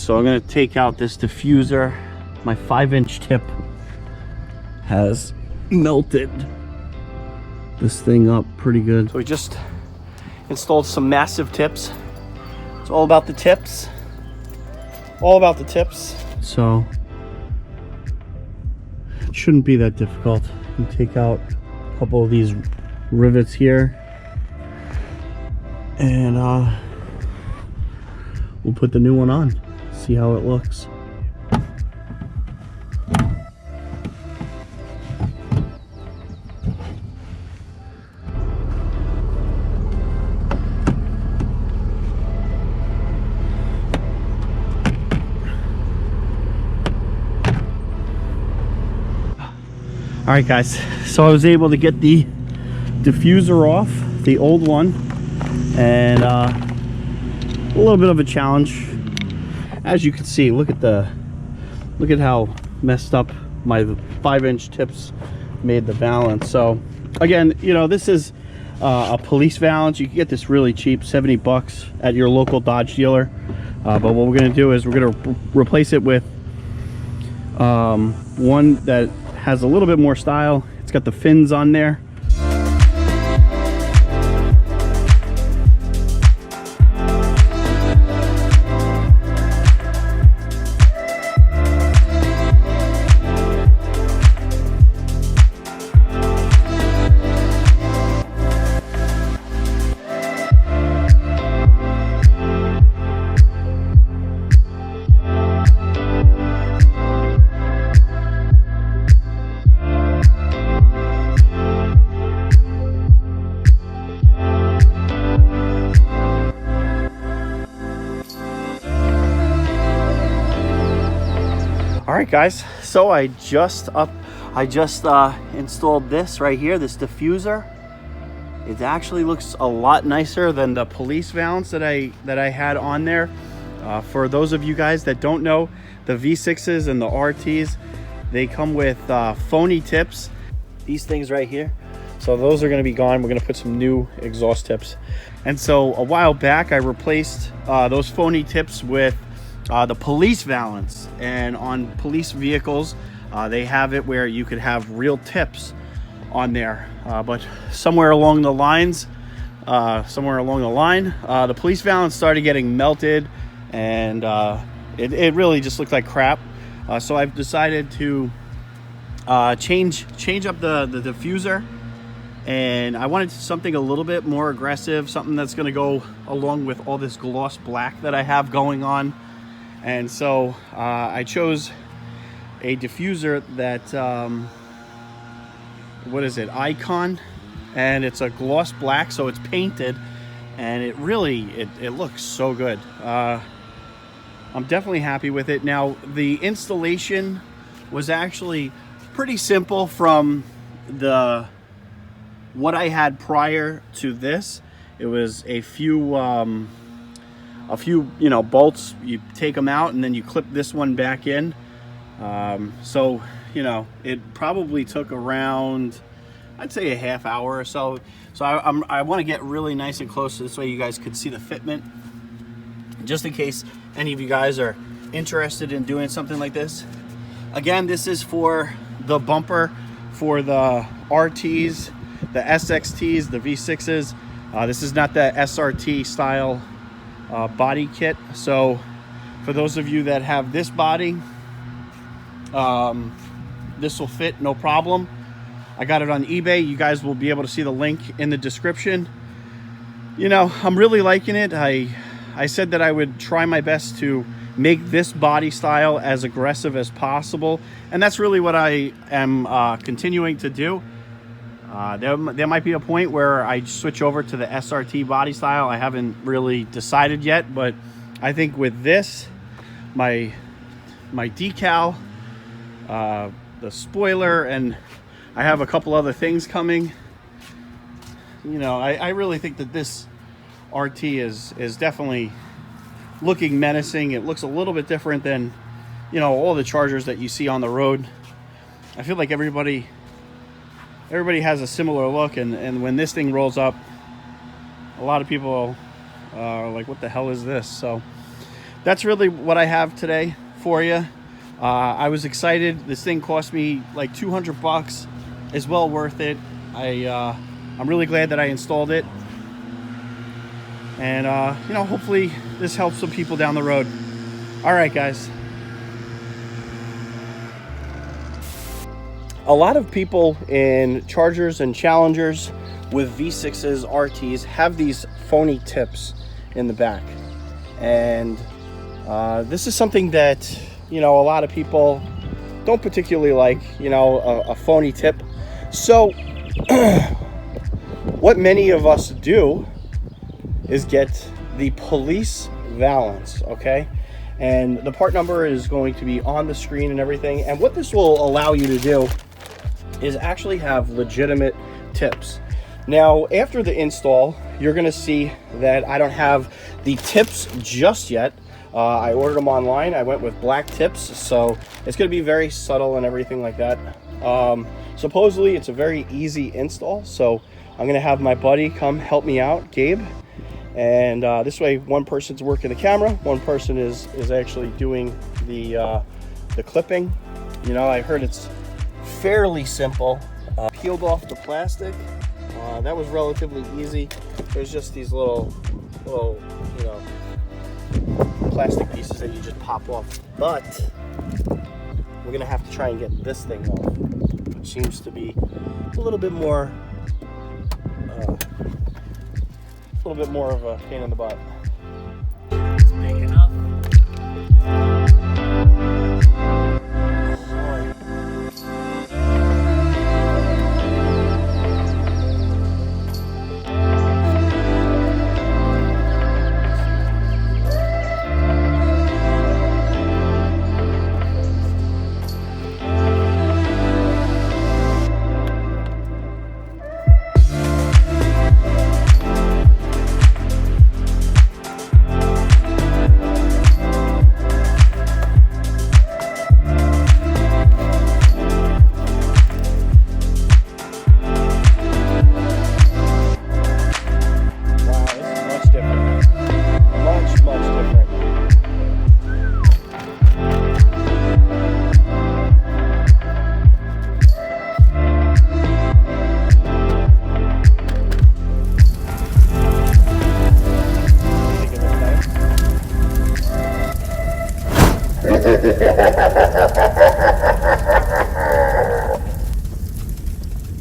So I'm gonna take out this diffuser. My 5-inch tip has melted this thing up pretty good. So we just installed some massive tips. It's all about the tips. All about the tips. So it shouldn't be that difficult. You take out a couple of these rivets here, and we'll put the new one on. See how it looks. All right, guys, so I was able to get the diffuser off, the old one, and a little bit of a challenge. As you can see, look at how messed up my 5-inch tips made the valance. So again, you know, this is a police valance. You can get this really cheap, 70 bucks at your local Dodge dealer. But what we're gonna do is we're gonna replace it with one that has a little bit more style. It's got the fins on there. All right, guys, so I just installed this right here, this diffuser. It actually looks a lot nicer than the police valance that I had on there. For those of you guys that don't know, the V6s and the RTs, they come with phony tips. These things right here. So those are going to be gone. We're going to put some new exhaust tips. And so a while back, I replaced those phony tips with the police valance. And on police vehicles, they have it where you could have real tips on there. But somewhere along the line, the police valance started getting melted, and it really just looked like crap. So I've decided to change up the diffuser, and I wanted something a little bit more aggressive, something that's going to go along with all this gloss black that I have going on. And so I chose a diffuser that what is it, Icon, and it's a gloss black, so it's painted, and it looks so good. I'm definitely happy with it. Now, the installation was actually pretty simple from what I had prior to this. It was a few bolts. You take them out and then you clip this one back in. So it probably took around, I'd say, a half hour or so. So I want to get really nice and close, this way you guys could see the fitment, just in case any of you guys are interested in doing something like this. Again, this is for the bumper for the RTs, the SXTs, the V6s. This is not the SRT style body kit. So for those of you that have this body, this will fit no problem. I got it on eBay. You guys will be able to see the link in the description. I'm really liking it. I said that I would try my best to make this body style as aggressive as possible, and that's really what I am continuing to do. There might be a point where I switch over to the SRT body style. I haven't really decided yet, but I think with this, my decal, the spoiler, and I have a couple other things coming. I really think that this RT is definitely looking menacing. It looks a little bit different than all the Chargers that you see on the road. I feel like everybody has a similar look, and when this thing rolls up, a lot of people are like, what the hell is this? So that's really what I have today for you. I was excited. This thing cost me like $200. It's well worth it. I'm really glad that I installed it. And, you know, hopefully this helps some people down the road. All right, guys. A lot of people in Chargers and Challengers with V6s, RTs have these phony tips in the back. And this is something that, you know, a lot of people don't particularly like, you know, a phony tip. So what many of us do is get the police valance, okay? And the part number is going to be on the screen and everything. And what this will allow you to do is actually have legitimate tips. Now, after the install, you're gonna see that I don't have the tips just yet. I ordered them online. I went with black tips, so it's gonna be very subtle and everything like that. Supposedly, it's a very easy install, so I'm gonna have my buddy come help me out, Gabe. And this way, one person's working the camera, one person is actually doing the clipping. You know, I heard it's fairly simple. Peeled off the plastic. That was relatively easy. There's just these little, you know, plastic pieces that you just pop off. But we're gonna have to try and get this thing off, which seems to be a little bit more of a pain in the butt.